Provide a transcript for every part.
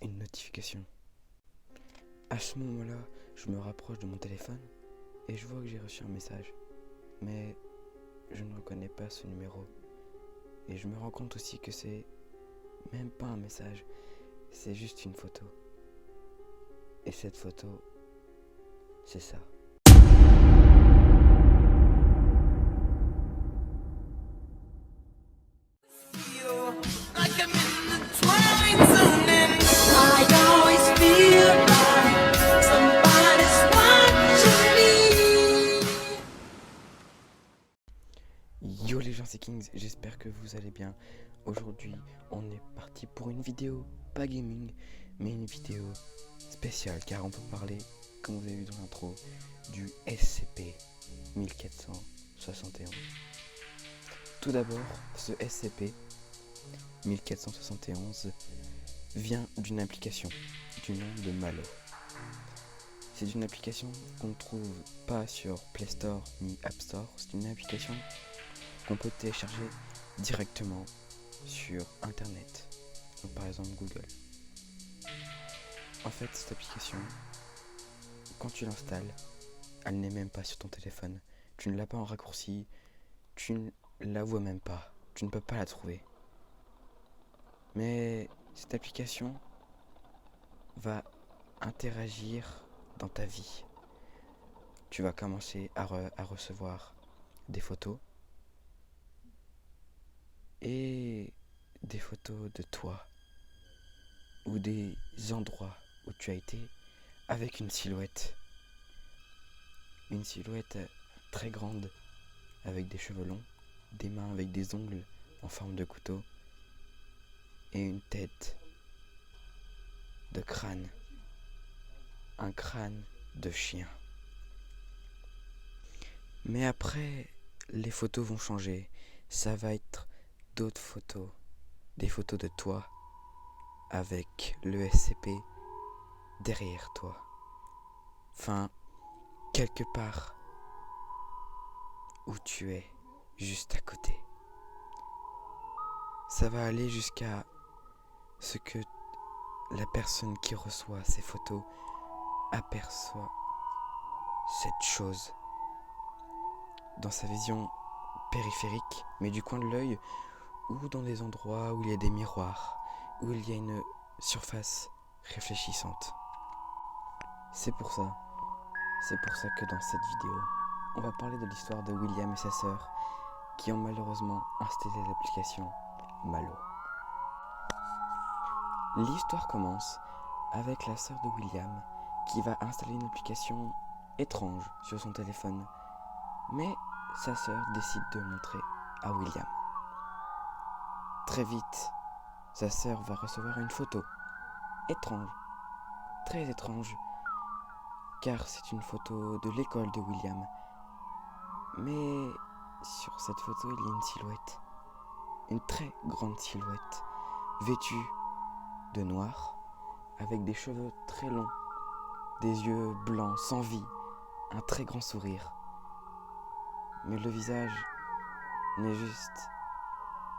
une notification. À ce moment-là, je me rapproche de mon téléphone et je vois que j'ai reçu un message. Mais je ne reconnais pas ce numéro. Et je me rends compte aussi que c'est même pas un message, c'est juste une photo. Et cette photo, c'est ça. Yo les gens, c'est Kings, j'espère que vous allez bien. Aujourd'hui, on est parti pour une vidéo, pas gaming, mais une vidéo spéciale car on peut parler, comme vous avez vu dans l'intro, du SCP-1471. Tout d'abord, ce SCP-1471 vient d'une application du nom de Malo. C'est une application qu'on ne trouve pas sur Play Store ni App Store, c'est une application qu'on peut télécharger directement sur internet, donc par exemple Google. En fait, cette application, quand tu l'installes, elle n'est même pas sur ton téléphone. Tu ne l'as pas en raccourci, tu ne la vois même pas, tu ne peux pas la trouver. Mais cette application va interagir dans ta vie. Tu vas commencer à recevoir des photos et des photos de toi ou des endroits où tu as été avec une silhouette très grande avec des cheveux longs, des mains avec des ongles en forme de couteau et une tête de crâne, un crâne de chien. Mais après, les photos vont changer, ça va être d'autres photos, des photos de toi avec le SCP derrière toi. Enfin, quelque part où tu es, juste à côté. Ça va aller jusqu'à ce que la personne qui reçoit ces photos aperçoit cette chose dans sa vision périphérique, mais du coin de l'œil, ou dans des endroits où il y a des miroirs, où il y a une surface réfléchissante. C'est pour ça que dans cette vidéo, on va parler de l'histoire de William et sa sœur qui ont malheureusement installé l'application Malo. L'histoire commence avec la sœur de William qui va installer une application étrange sur son téléphone, mais sa sœur décide de montrer à William. Très vite, sa sœur va recevoir une photo étrange, très étrange, car c'est une photo de l'école de William. Mais sur cette photo, il y a une silhouette, une très grande silhouette, vêtue de noir, avec des cheveux très longs, des yeux blancs sans vie, un très grand sourire. Mais le visage n'est juste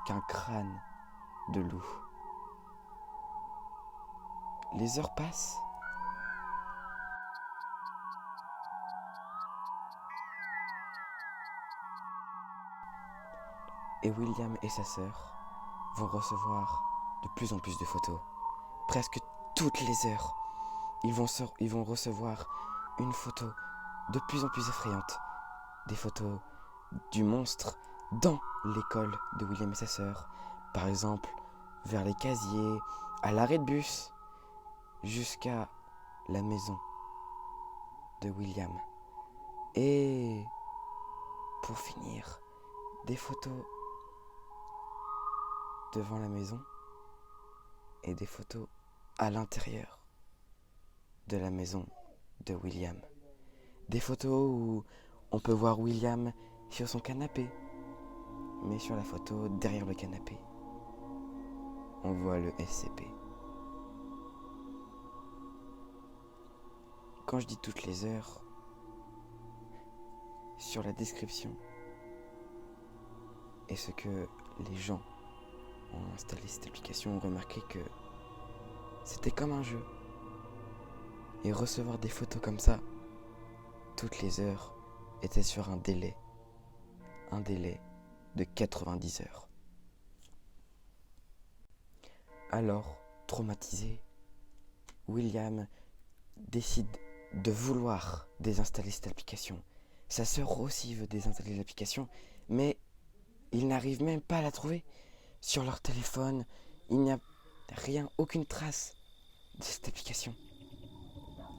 qu'un crâne de loup. Les heures passent. Et William et sa sœur vont recevoir de plus en plus de photos. Presque toutes les heures, ils vont recevoir une photo de plus en plus effrayante. Des photos du monstre dans l'école de William et sa sœur. Par exemple, vers les casiers, à l'arrêt de bus, jusqu'à la maison de William. Et pour finir, des photos devant la maison et des photos à l'intérieur de la maison de William. Des photos où on peut voir William sur son canapé, mais sur la photo derrière le canapé, on voit le SCP. Quand je dis toutes les heures, sur la description et ce que les gens ont installé cette application ont remarqué que C'était comme un jeu. Et recevoir des photos comme ça, toutes les heures, était sur un délai de 90 heures. Alors, traumatisé, William décide de vouloir désinstaller cette application. Sa sœur aussi veut désinstaller l'application, mais il n'arrive même pas à la trouver. Sur leur téléphone, il n'y a rien, aucune trace de cette application.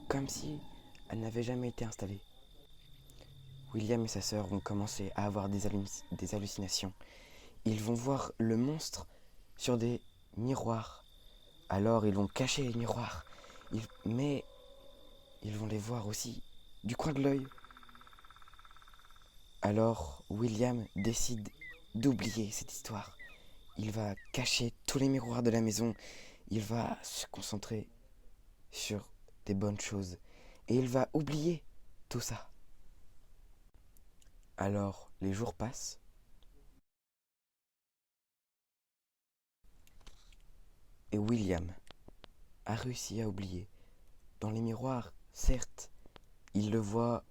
Comme si elle n'avait jamais été installée. William et sa sœur vont commencer à avoir des hallucinations. Ils vont voir le monstre sur des miroirs. Alors ils vont cacher les miroirs. Mais ils vont les voir aussi du coin de l'œil. Alors William décide d'oublier cette histoire. Il va cacher tous les miroirs de la maison. Il va se concentrer sur des bonnes choses. Et il va oublier tout ça. Alors les jours passent. Et William a réussi à oublier. Dans les miroirs, certes, il le voit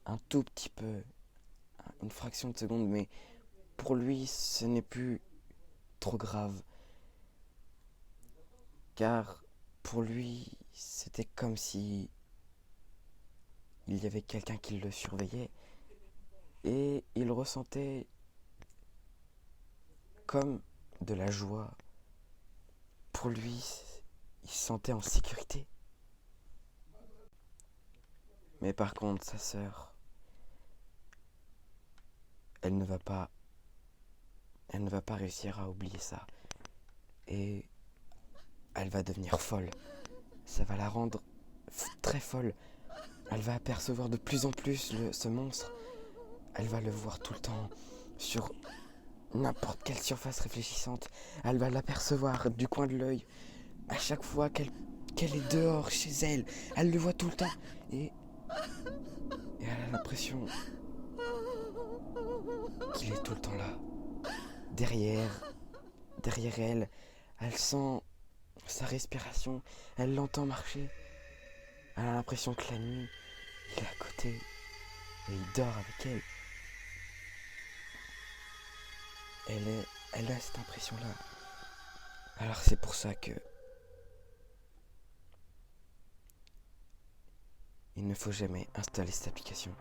un tout petit peu, une fraction de seconde, mais pour lui, ce n'est plus trop grave. Car pour lui, c'était comme si il y avait quelqu'un qui le surveillait et il ressentait comme de la joie. Pour lui, il se sentait en sécurité. Mais par contre, sa sœur, elle ne va pas réussir à oublier ça. Et elle va devenir folle. Ça va la rendre très folle. Elle va apercevoir de plus en plus ce monstre. Elle va le voir tout le temps sur n'importe quelle surface réfléchissante. Elle va l'apercevoir du coin de l'œil. À chaque fois qu'elle est dehors, chez elle, elle le voit tout le temps. Et elle a l'impression qu'il est tout le temps là. Derrière elle, elle sent sa respiration, elle l'entend marcher. Elle a l'impression que la nuit, il est à côté et il dort avec elle. Elle a cette impression-là. Alors c'est pour ça que il ne faut jamais installer cette application.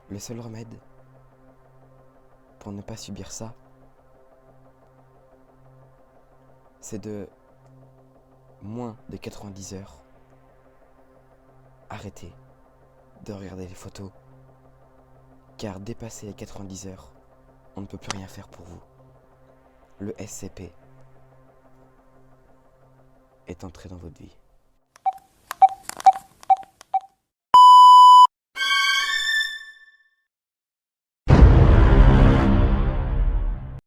Le seul remède pour ne pas subir ça, c'est de moins de 90 heures arrêter de regarder les photos, car dépasser les 90 heures, on ne peut plus rien faire pour vous. Le SCP est entré dans votre vie.